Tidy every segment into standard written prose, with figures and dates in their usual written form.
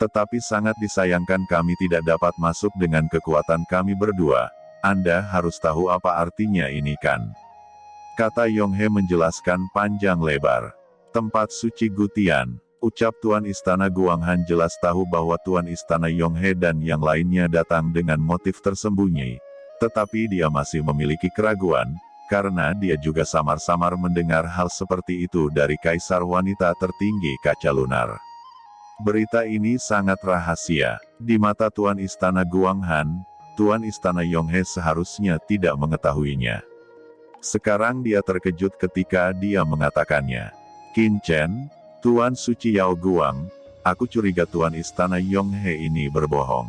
Tetapi sangat disayangkan kami tidak dapat masuk dengan kekuatan kami berdua. Anda harus tahu apa artinya ini kan? Kata Yonghe menjelaskan panjang lebar. Tempat suci Gutian. Ucap Tuan Istana Guanghan jelas tahu bahwa Tuan Istana Yonghe dan yang lainnya datang dengan motif tersembunyi. Tetapi dia masih memiliki keraguan, karena dia juga samar-samar mendengar hal seperti itu dari Kaisar Wanita Tertinggi Kaca Lunar. Berita ini sangat rahasia. Di mata Tuan Istana Guanghan, Tuan Istana Yonghe seharusnya tidak mengetahuinya. Sekarang dia terkejut ketika dia mengatakannya. Qin Chen, Tuan Suci Yao Guang, aku curiga Tuan Istana Yonghe ini berbohong.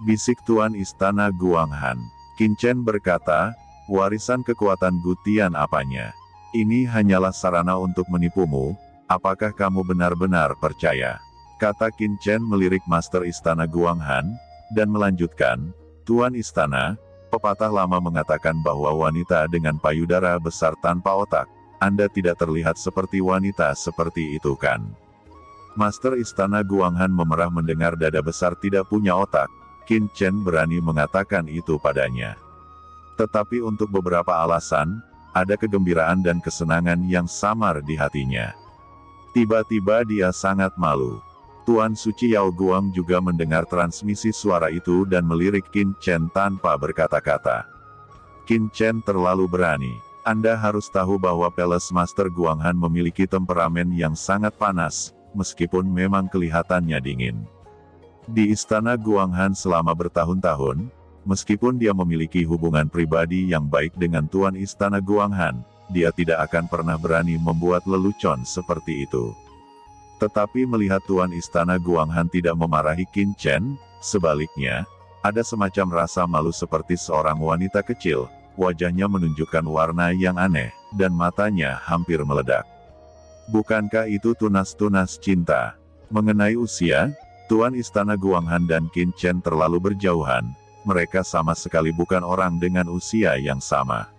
Bisik Tuan Istana Guanghan. Qin Chen berkata, warisan kekuatan Gutian apanya? Ini hanyalah sarana untuk menipumu, apakah kamu benar-benar percaya? Kata Qin Chen melirik Master Istana Guanghan, dan melanjutkan, Tuan Istana, pepatah lama mengatakan bahwa wanita dengan payudara besar tanpa otak, Anda tidak terlihat seperti wanita seperti itu kan? Master Istana Guanghan memerah mendengar dada besar tidak punya otak. Qin Chen berani mengatakan itu padanya. Tetapi untuk beberapa alasan, ada kegembiraan dan kesenangan yang samar di hatinya. Tiba-tiba dia sangat malu. Tuan Suci Yao Guang juga mendengar transmisi suara itu dan melirik Qin Chen tanpa berkata-kata. Qin Chen terlalu berani. Anda harus tahu bahwa Palace Master Guanghan memiliki temperamen yang sangat panas, meskipun memang kelihatannya dingin. Di Istana Guanghan selama bertahun-tahun, meskipun dia memiliki hubungan pribadi yang baik dengan Tuan Istana Guanghan, dia tidak akan pernah berani membuat lelucon seperti itu. Tetapi melihat Tuan Istana Guanghan tidak memarahi Qin Chen, sebaliknya, ada semacam rasa malu seperti seorang wanita kecil. Wajahnya menunjukkan warna yang aneh, dan matanya hampir meledak. Bukankah itu tunas-tunas cinta? Mengenai usia, Tuan Istana Guanghan dan Qin Chen terlalu berjauhan, mereka sama sekali bukan orang dengan usia yang sama.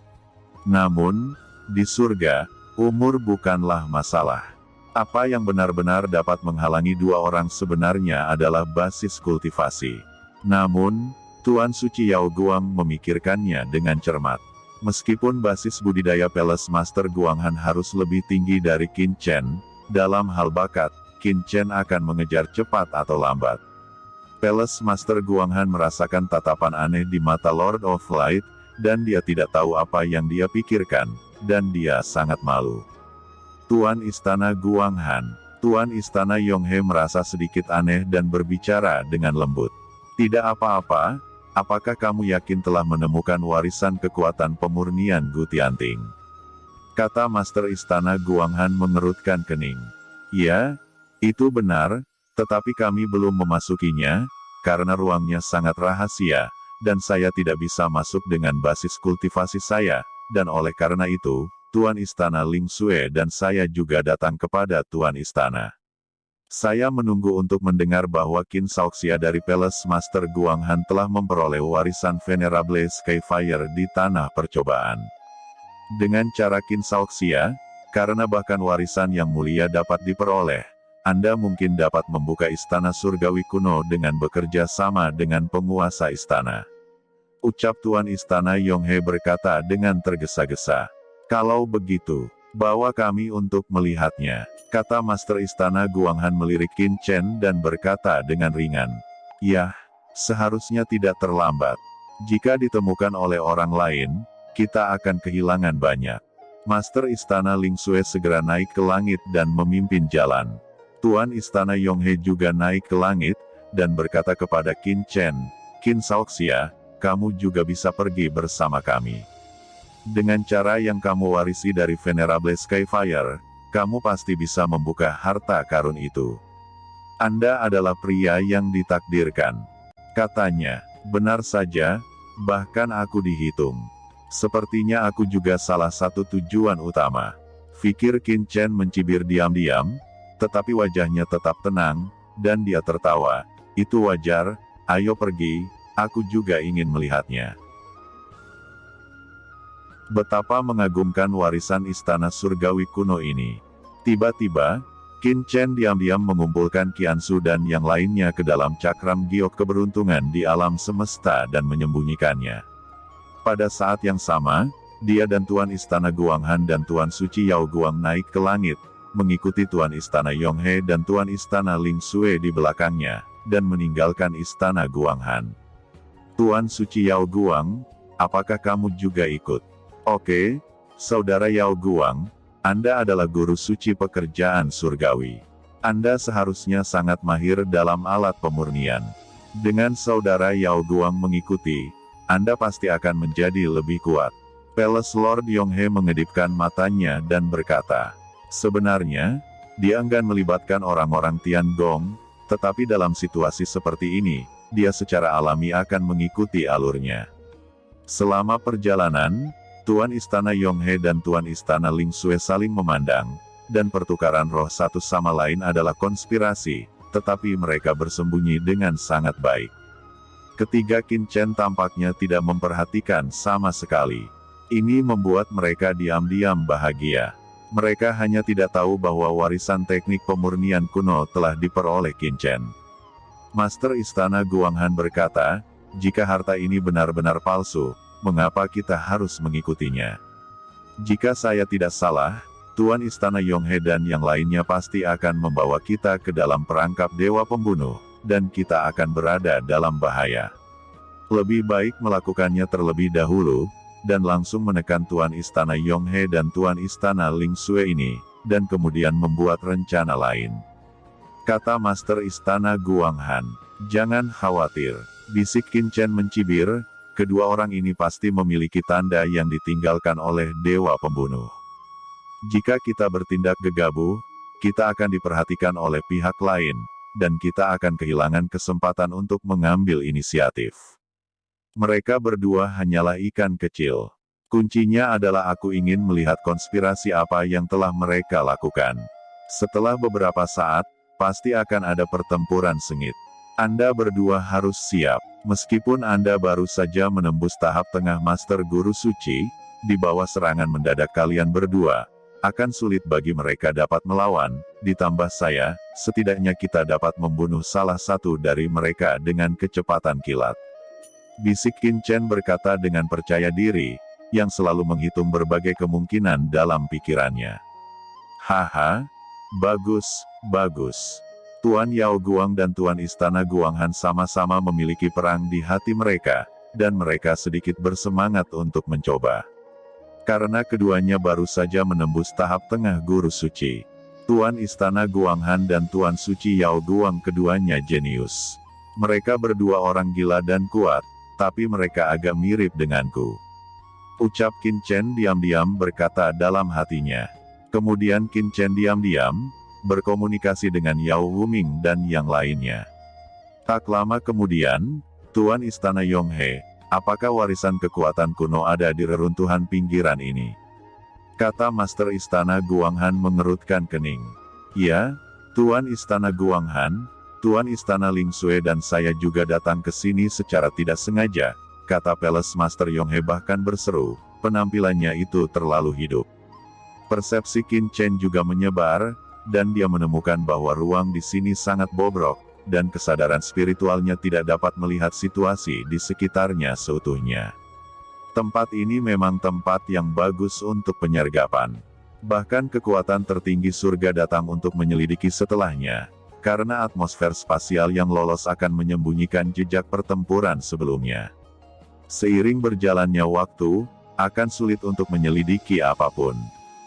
Namun, di surga, umur bukanlah masalah. Apa yang benar-benar dapat menghalangi dua orang sebenarnya adalah basis kultivasi. Namun, Tuan Suci Yao Guang memikirkannya dengan cermat. Meskipun basis budidaya Palace Master Guanghan harus lebih tinggi dari Qin Chen, dalam hal bakat, Qin Chen akan mengejar cepat atau lambat. Palace Master Guanghan merasakan tatapan aneh di mata Lord of Light, dan dia tidak tahu apa yang dia pikirkan, dan dia sangat malu. Tuan Istana Guanghan, Tuan Istana Yonghe merasa sedikit aneh dan berbicara dengan lembut. Tidak apa-apa. Apakah kamu yakin telah menemukan warisan kekuatan pemurnian Gutianting? Kata Master Istana Guanghan mengerutkan kening. Ya, itu benar, tetapi kami belum memasukinya, karena ruangnya sangat rahasia, dan saya tidak bisa masuk dengan basis kultivasi saya, dan oleh karena itu, Tuan Istana Ling Xue dan saya juga datang kepada Tuan Istana. Saya menunggu untuk mendengar bahwa Qin Shaoxia dari Palace Master Guanghan telah memperoleh warisan Venerable Skyfire di tanah percobaan. Dengan cara Qin Shaoxia, karena bahkan warisan yang mulia dapat diperoleh, Anda mungkin dapat membuka istana surgawi kuno dengan bekerja sama dengan penguasa istana. Ucap Tuan Istana Yonghe berkata dengan tergesa-gesa. Kalau begitu, bawa kami untuk melihatnya, kata Master Istana Guanghan melirik Qin Chen dan berkata dengan ringan. Yah, seharusnya tidak terlambat. Jika ditemukan oleh orang lain, kita akan kehilangan banyak. Master Istana Ling Xue segera naik ke langit dan memimpin jalan. Tuan Istana Yonghe juga naik ke langit, dan berkata kepada Qin Chen, Qin Shaoxia, kamu juga bisa pergi bersama kami. Dengan cara yang kamu warisi dari Venerable Skyfire, kamu pasti bisa membuka harta karun itu. Anda adalah pria yang ditakdirkan. Katanya, benar saja, bahkan aku dihitung. Sepertinya aku juga salah satu tujuan utama. Fikir Qin Chen mencibir diam-diam, tetapi wajahnya tetap tenang, dan dia tertawa. Itu wajar, ayo pergi, aku juga ingin melihatnya. Betapa mengagumkan warisan istana surgawi kuno ini. Tiba-tiba, Qin Chen diam-diam mengumpulkan Qiansu dan yang lainnya ke dalam cakram giok keberuntungan di alam semesta dan menyembunyikannya. Pada saat yang sama, dia dan Tuan Istana Guanghan dan Tuan Suci Yao Guang naik ke langit, mengikuti Tuan Istana Yonghe dan Tuan Istana Ling Sui di belakangnya, dan meninggalkan Istana Guanghan. Tuan Suci Yao Guang, apakah kamu juga ikut? Oke, Saudara Yao Guang, Anda adalah guru suci pekerjaan surgawi. Anda seharusnya sangat mahir dalam alat pemurnian. Dengan Saudara Yao Guang mengikuti, Anda pasti akan menjadi lebih kuat. Palace Lord Yonghe mengedipkan matanya dan berkata, sebenarnya, dia enggan melibatkan orang-orang Tiangong, tetapi dalam situasi seperti ini, dia secara alami akan mengikuti alurnya. Selama perjalanan, Tuan Istana Yonghe dan Tuan Istana Ling Sui saling memandang, dan pertukaran roh satu sama lain adalah konspirasi, tetapi mereka bersembunyi dengan sangat baik. Ketiga Qin Chen tampaknya tidak memperhatikan sama sekali. Ini membuat mereka diam-diam bahagia. Mereka hanya tidak tahu bahwa warisan teknik pemurnian kuno telah diperoleh Qin Chen. Master Istana Guanghan berkata, jika harta ini benar-benar palsu, mengapa kita harus mengikutinya? Jika saya tidak salah, Tuan Istana Yonghe dan yang lainnya pasti akan membawa kita ke dalam perangkap dewa pembunuh, dan kita akan berada dalam bahaya. Lebih baik melakukannya terlebih dahulu, dan langsung menekan Tuan Istana Yonghe dan Tuan Istana Ling Sui ini, dan kemudian membuat rencana lain. Kata Master Istana Guanghan, jangan khawatir, bisik Qin Chen mencibir, kedua orang ini pasti memiliki tanda yang ditinggalkan oleh dewa pembunuh. Jika kita bertindak gegabah, kita akan diperhatikan oleh pihak lain, dan kita akan kehilangan kesempatan untuk mengambil inisiatif. Mereka berdua hanyalah ikan kecil. Kuncinya adalah aku ingin melihat konspirasi apa yang telah mereka lakukan. Setelah beberapa saat, pasti akan ada pertempuran sengit. Anda berdua harus siap. Meskipun Anda baru saja menembus tahap tengah Master Guru Suci, di bawah serangan mendadak kalian berdua, akan sulit bagi mereka dapat melawan, ditambah saya, setidaknya kita dapat membunuh salah satu dari mereka dengan kecepatan kilat. Bisik Qin Chen berkata dengan percaya diri, yang selalu menghitung berbagai kemungkinan dalam pikirannya. Haha, bagus, bagus. Tuan Yao Guang dan Tuan Istana Guanghan sama-sama memiliki perang di hati mereka, dan mereka sedikit bersemangat untuk mencoba. Karena keduanya baru saja menembus tahap tengah Guru Suci. Tuan Istana Guanghan dan Tuan Suci Yao Guang keduanya jenius. Mereka berdua orang gila dan kuat, tapi mereka agak mirip denganku. Ucap Qin Chen diam-diam berkata dalam hatinya. Kemudian Qin Chen diam-diam berkomunikasi dengan Yao Wuming dan yang lainnya. Tak lama kemudian, Tuan Istana Yonghe, apakah warisan kekuatan kuno ada di reruntuhan pinggiran ini? Kata Master Istana Guanghan mengerutkan kening. Ya, Tuan Istana Guanghan, Tuan Istana Ling Sui dan saya juga datang ke sini secara tidak sengaja, kata Palace Master Yonghe bahkan berseru, penampilannya itu terlalu hidup. Persepsi Qin Chen juga menyebar, dan dia menemukan bahwa ruang di sini sangat bobrok, dan kesadaran spiritualnya tidak dapat melihat situasi di sekitarnya seutuhnya. Tempat ini memang tempat yang bagus untuk penyergapan. Bahkan kekuatan tertinggi surga datang untuk menyelidiki setelahnya, karena atmosfer spasial yang lolos akan menyembunyikan jejak pertempuran sebelumnya. Seiring berjalannya waktu, akan sulit untuk menyelidiki apapun.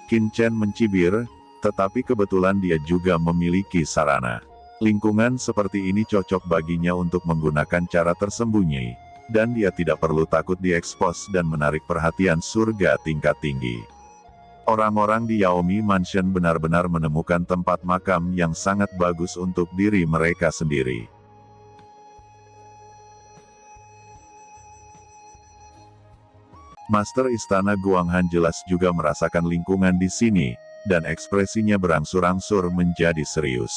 Qin Chen mencibir, tetapi kebetulan dia juga memiliki sarana. Lingkungan seperti ini cocok baginya untuk menggunakan cara tersembunyi, dan dia tidak perlu takut diekspos dan menarik perhatian surga tingkat tinggi. Orang-orang di Yaomi Mansion benar-benar menemukan tempat makam yang sangat bagus untuk diri mereka sendiri. Master Istana Guanghan jelas juga merasakan lingkungan di sini, dan ekspresinya berangsur-angsur menjadi serius.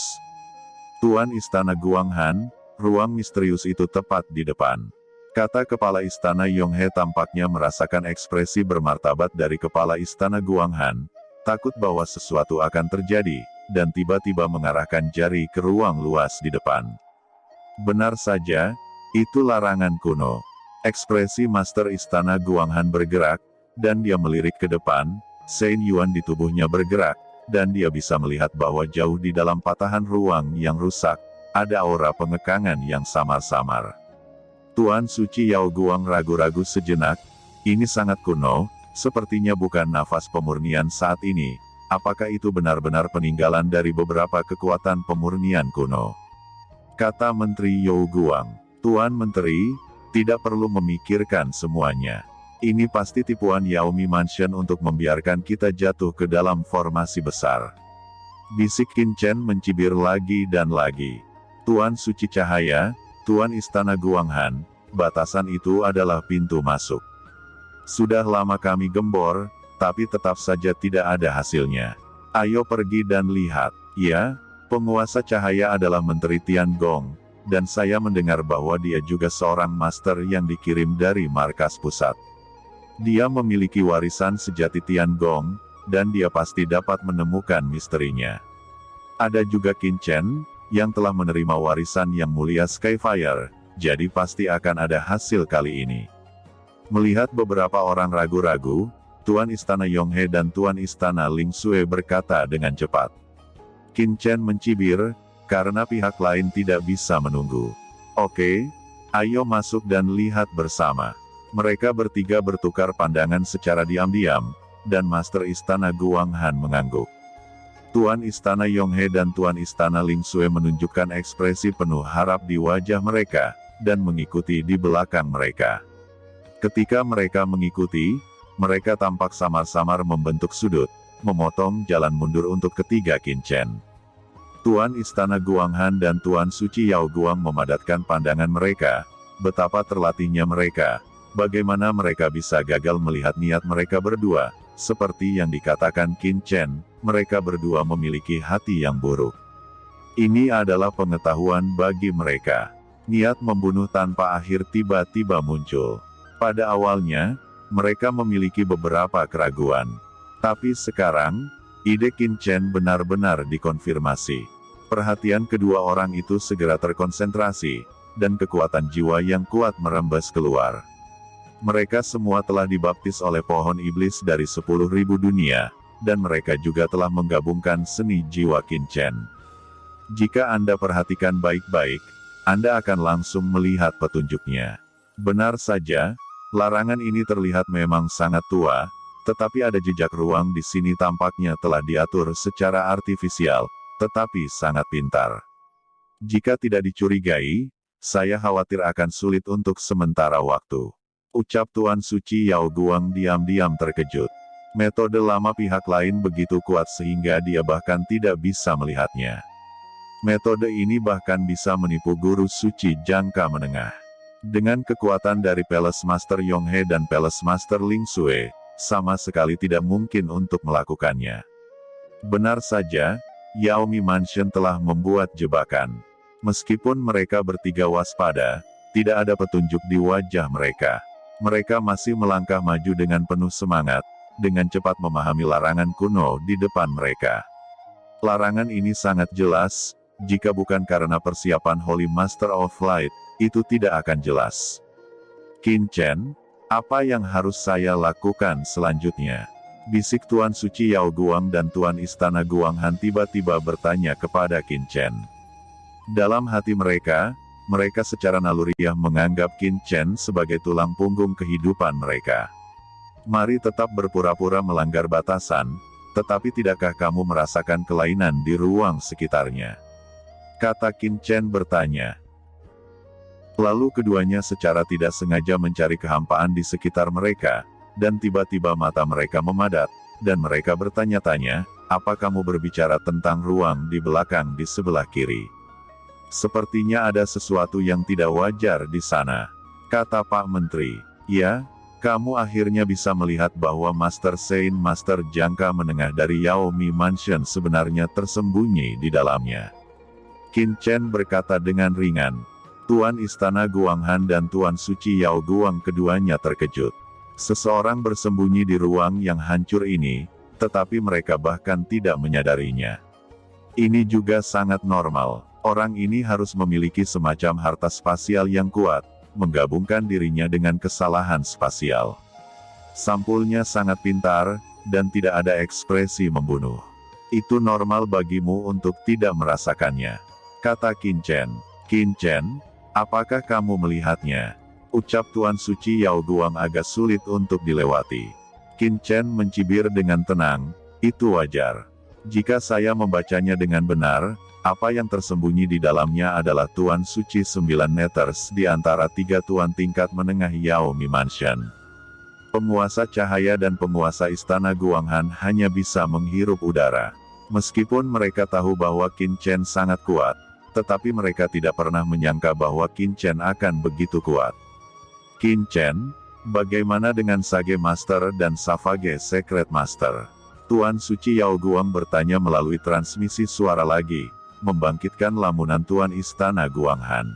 Tuan Istana Guanghan, ruang misterius itu tepat di depan. Kata Kepala Istana Yonghe tampaknya merasakan ekspresi bermartabat dari Kepala Istana Guanghan, takut bahwa sesuatu akan terjadi, dan tiba-tiba mengarahkan jari ke ruang luas di depan. Benar saja, itu larangan kuno. Ekspresi Master Istana Guanghan bergerak, dan dia melirik ke depan. Sein Yuan di tubuhnya bergerak, dan dia bisa melihat bahwa jauh di dalam patahan ruang yang rusak, ada aura pengekangan yang samar-samar. Tuan Suci Yao Guang ragu-ragu sejenak. Ini sangat kuno, sepertinya bukan nafas pemurnian saat ini. Apakah itu benar-benar peninggalan dari beberapa kekuatan pemurnian kuno? Kata Menteri Yao Guang. Tuan Menteri, tidak perlu memikirkan semuanya. Ini pasti tipuan Yaomi Mansion untuk membiarkan kita jatuh ke dalam formasi besar. Bisik Qin Chen mencibir lagi dan lagi. Tuan Suci Cahaya, Tuan Istana Guanghan, batasan itu adalah pintu masuk. Sudah lama kami gembor, tapi tetap saja tidak ada hasilnya. Ayo pergi dan lihat. Ya, penguasa cahaya adalah Menteri Tiangong, dan saya mendengar bahwa dia juga seorang master yang dikirim dari markas pusat. Dia memiliki warisan sejati Tiangong, dan dia pasti dapat menemukan misterinya. Ada juga Qin Chen, yang telah menerima warisan yang mulia Skyfire, jadi pasti akan ada hasil kali ini. Melihat beberapa orang ragu-ragu, Tuan Istana Yonghe dan Tuan Istana Ling Sui berkata dengan cepat. Qin Chen mencibir, karena pihak lain tidak bisa menunggu. Oke, ayo masuk dan lihat bersama. Mereka bertiga bertukar pandangan secara diam-diam, dan Master Istana Guanghan mengangguk. Tuan Istana Yonghe dan Tuan Istana Ling Sui menunjukkan ekspresi penuh harap di wajah mereka, dan mengikuti di belakang mereka. Ketika mereka mengikuti, mereka tampak samar-samar membentuk sudut, memotong jalan mundur untuk ketiga Qin Chen. Tuan Istana Guanghan dan Tuan Suci Yao Guang memadatkan pandangan mereka, betapa terlatihnya mereka, bagaimana mereka bisa gagal melihat niat mereka berdua, seperti yang dikatakan Qin Chen, mereka berdua memiliki hati yang buruk. Ini adalah pengetahuan bagi mereka. Niat membunuh tanpa akhir tiba-tiba muncul. Pada awalnya, mereka memiliki beberapa keraguan. Tapi sekarang, ide Qin Chen benar-benar dikonfirmasi. Perhatian kedua orang itu segera terkonsentrasi, dan kekuatan jiwa yang kuat merembes keluar. Mereka semua telah dibaptis oleh pohon iblis dari 10.000 dunia, dan mereka juga telah menggabungkan seni jiwa Qin Chen. Jika Anda perhatikan baik-baik, Anda akan langsung melihat petunjuknya. Benar saja, larangan ini terlihat memang sangat tua, tetapi ada jejak ruang di sini tampaknya telah diatur secara artifisial, tetapi sangat pintar. Jika tidak dicurigai, saya khawatir akan sulit untuk sementara waktu. Ucap Tuan Suci Yao Guang diam-diam terkejut. Metode lama pihak lain begitu kuat sehingga dia bahkan tidak bisa melihatnya. Metode ini bahkan bisa menipu guru suci jangka menengah. Dengan kekuatan dari Palace Master Yonghe dan Palace Master Ling Sui, sama sekali tidak mungkin untuk melakukannya. Benar saja, Yaomi Mansion telah membuat jebakan. Meskipun mereka bertiga waspada, tidak ada petunjuk di wajah mereka. Mereka masih melangkah maju dengan penuh semangat, dengan cepat memahami larangan kuno di depan mereka. Larangan ini sangat jelas, jika bukan karena persiapan Holy Master of Light, itu tidak akan jelas. Qin Chen, apa yang harus saya lakukan selanjutnya? Bisik Tuan Suci Yao Guang dan Tuan Istana Guanghan tiba-tiba bertanya kepada Qin Chen. Dalam hati mereka secara naluriah menganggap Qin Chen sebagai tulang punggung kehidupan mereka. Mari tetap berpura-pura melanggar batasan, tetapi tidakkah kamu merasakan kelainan di ruang sekitarnya? Kata Qin Chen bertanya. Lalu keduanya secara tidak sengaja mencari kehampaan di sekitar mereka, dan tiba-tiba mata mereka memadat, dan mereka bertanya-tanya, apa kamu berbicara tentang ruang di belakang di sebelah kiri? Sepertinya ada sesuatu yang tidak wajar di sana, kata Pak Menteri. Ya, kamu akhirnya bisa melihat bahwa Master Sein Master jangka menengah dari Yaomi Mansion sebenarnya tersembunyi di dalamnya. Qin Chen berkata dengan ringan. Tuan Istana Guanghan dan Tuan Suci Yao Guang keduanya terkejut. Seseorang bersembunyi di ruang yang hancur ini, tetapi mereka bahkan tidak menyadarinya. Ini juga sangat normal. Orang ini harus memiliki semacam harta spasial yang kuat, menggabungkan dirinya dengan kesalahan spasial. Sampulnya sangat pintar, dan tidak ada ekspresi membunuh. Itu normal bagimu untuk tidak merasakannya, kata Qin Chen. Qin Chen, apakah kamu melihatnya? Ucap Tuan Suci Yao Guang agak sulit untuk dilewati. Qin Chen mencibir dengan tenang, itu wajar. Jika saya membacanya dengan benar, apa yang tersembunyi di dalamnya adalah Tuan Suci 9 meters di antara 3 tuan tingkat menengah Yao Mi Mansion. Penguasa cahaya dan penguasa istana Guanghan hanya bisa menghirup udara. Meskipun mereka tahu bahwa Qin Chen sangat kuat, tetapi mereka tidak pernah menyangka bahwa Qin Chen akan begitu kuat. Qin Chen, bagaimana dengan Sage Master dan Savage Secret Master? Tuan Suci Yao Guang bertanya melalui transmisi suara lagi, membangkitkan lamunan Tuan Istana Guanghan.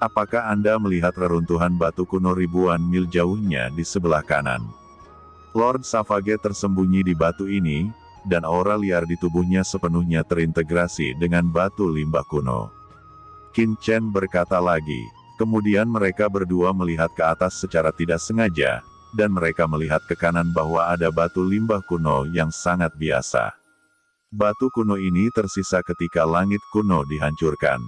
Apakah Anda melihat reruntuhan batu kuno ribuan mil jauhnya di sebelah kanan? Lord Savage tersembunyi di batu ini, dan aura liar di tubuhnya sepenuhnya terintegrasi dengan batu limbah kuno. Qin Chen berkata lagi. Kemudian mereka berdua melihat ke atas secara tidak sengaja, dan mereka melihat ke kanan bahwa ada batu limbah kuno yang sangat biasa. Batu kuno ini tersisa ketika langit kuno dihancurkan.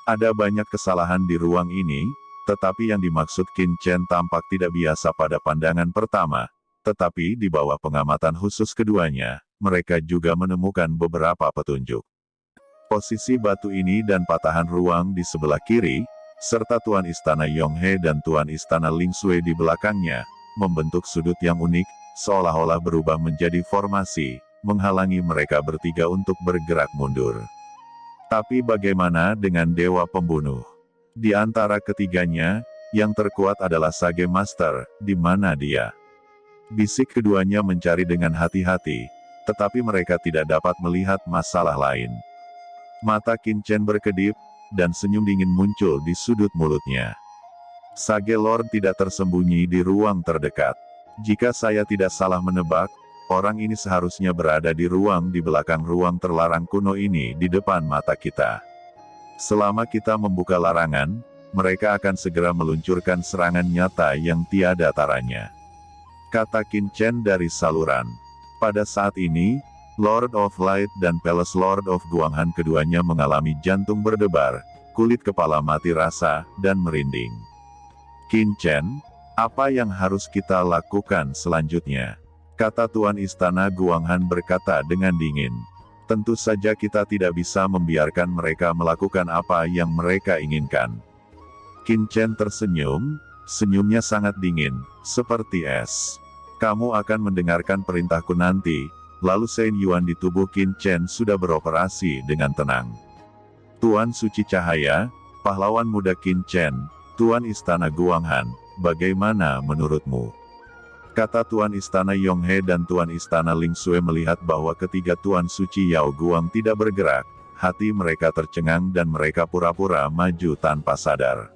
Ada banyak kesalahan di ruang ini, tetapi yang dimaksud Qin Chen tampak tidak biasa pada pandangan pertama, tetapi di bawah pengamatan khusus keduanya, mereka juga menemukan beberapa petunjuk. Posisi batu ini dan patahan ruang di sebelah kiri, serta Tuan Istana Yonghe dan Tuan Istana Ling Sui di belakangnya, membentuk sudut yang unik, seolah-olah berubah menjadi formasi, menghalangi mereka bertiga untuk bergerak mundur. Tapi bagaimana dengan Dewa Pembunuh? Di antara ketiganya, yang terkuat adalah Sage Master, di mana dia? Bisik keduanya mencari dengan hati-hati, tetapi mereka tidak dapat melihat masalah lain. Mata Qin Chen berkedip, dan senyum dingin muncul di sudut mulutnya. Sage Lord tidak tersembunyi di ruang terdekat. Jika saya tidak salah menebak, orang ini seharusnya berada di ruang di belakang ruang terlarang kuno ini di depan mata kita. Selama kita membuka larangan, mereka akan segera meluncurkan serangan nyata yang tiada taranya, kata Qin Chen dari saluran. Pada saat ini, Lord of Light dan Palace Lord of Guanghan keduanya mengalami jantung berdebar, kulit kepala mati rasa, dan merinding. Qin Chen, apa yang harus kita lakukan selanjutnya? Kata Tuan Istana Guanghan berkata dengan dingin. Tentu saja kita tidak bisa membiarkan mereka melakukan apa yang mereka inginkan. Qin Chen tersenyum, senyumnya sangat dingin, seperti es. Kamu akan mendengarkan perintahku nanti. Lalu Shen Yuan di tubuh Qin Chen sudah beroperasi dengan tenang. Tuan Suci Cahaya, pahlawan muda Qin Chen, Tuan Istana Guanghan, bagaimana menurutmu? Kata Tuan Istana Yonghe dan Tuan Istana Ling Sui melihat bahwa ketiga Tuan Suci Yao Guang tidak bergerak, hati mereka tercengang dan mereka pura-pura maju tanpa sadar.